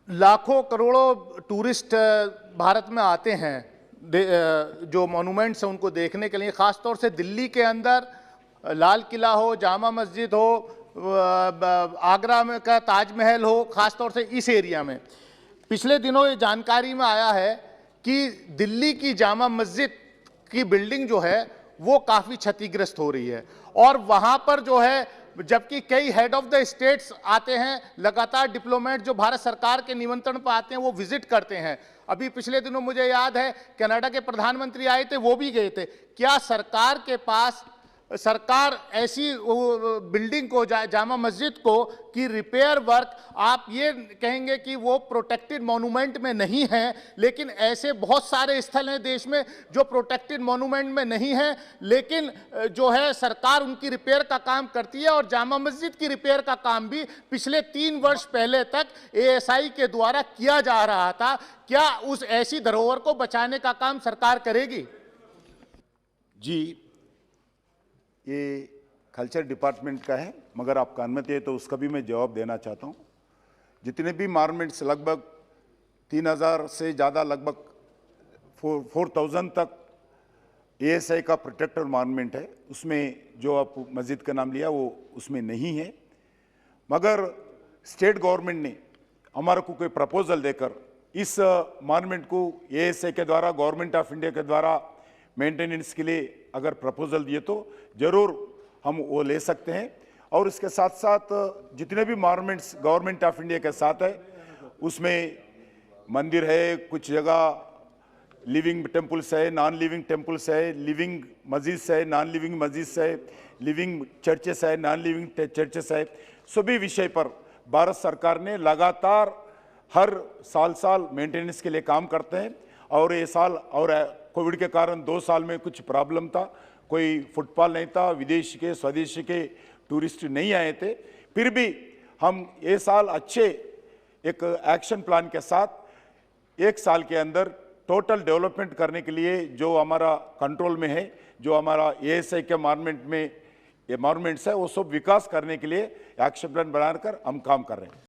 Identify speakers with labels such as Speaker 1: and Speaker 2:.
Speaker 1: लाखों करोड़ों टूरिस्ट भारत में आते हैं जो मॉन्यूमेंट्स हैं उनको देखने के लिए। ख़ास तौर से दिल्ली के अंदर लाल किला हो, जामा मस्जिद हो, आगरा में का ताजमहल हो, ख़ास तौर से इस एरिया में पिछले दिनों ये जानकारी में आया है कि दिल्ली की जामा मस्जिद की बिल्डिंग जो है वो काफ़ी क्षतिग्रस्त हो रही है। और वहाँ पर जो है, जबकि कई हेड ऑफ द स्टेट्स आते हैं, लगातार डिप्लोमेट जो भारत सरकार के निमंत्रण पर आते हैं वो विजिट करते हैं। अभी पिछले दिनों मुझे याद है कनाडा के प्रधानमंत्री आए थे, वो भी गए थे। क्या सरकार के पास ऐसी बिल्डिंग को जामा मस्जिद को कि रिपेयर वर्क, आप ये कहेंगे कि वो प्रोटेक्टेड मॉन्यूमेंट में नहीं है, लेकिन ऐसे बहुत सारे स्थल हैं देश में जो प्रोटेक्टेड मॉन्यूमेंट में नहीं है, लेकिन जो है सरकार उनकी रिपेयर का काम करती है। और जामा मस्जिद की रिपेयर का काम भी पिछले 3 वर्ष पहले तक एएसआई के द्वारा किया जा रहा था। क्या उस ऐसी धरोहर को बचाने का काम सरकार करेगी?
Speaker 2: जी, ये कल्चर डिपार्टमेंट का है, मगर आपका अनुमति है तो उसका भी मैं जवाब देना चाहता हूँ। जितने भी मॉन्यूमेंट्स, लगभग 3000 से ज़्यादा, लगभग 4000 तक एएसआई का प्रोटेक्टेड मॉन्यूमेंट है, उसमें जो आप मस्जिद का नाम लिया वो उसमें नहीं है। मगर स्टेट गवर्नमेंट ने हमारे को कोई प्रपोजल देकर इस मॉन्यूमेंट को एएसआई के द्वारा, गवर्नमेंट ऑफ इंडिया के द्वारा मेंटेनेंस के लिए अगर प्रपोजल दिए तो ज़रूर हम वो ले सकते हैं। और इसके साथ साथ जितने भी मॉन्यूमेंट्स गवर्नमेंट ऑफ इंडिया के साथ है, उसमें मंदिर है, कुछ जगह लिविंग टेम्पल्स है, नॉन लिविंग टेम्पल्स है, लिविंग मस्जिद है, नॉन लिविंग मस्जिद है, लिविंग चर्चेस है, नॉन लिविंग चर्चेस है, सभी विषय पर भारत सरकार ने लगातार हर साल मेंटेनेंस के लिए काम करते हैं। और ये साल, और कोविड के कारण 2 साल में कुछ प्रॉब्लम था, कोई फुटफॉल नहीं था, विदेशी के स्वदेशी के टूरिस्ट नहीं आए थे, फिर भी हम ये साल अच्छे एक एक्शन प्लान के साथ 1 साल के अंदर टोटल डेवलपमेंट करने के लिए जो हमारा कंट्रोल में है, जो हमारा एएसआई के मॉन्यूमेंट में ये मॉन्यूमेंट्स है, वो सब विकास करने के लिए एक्शन प्लान बनाकर हम काम कर रहे हैं।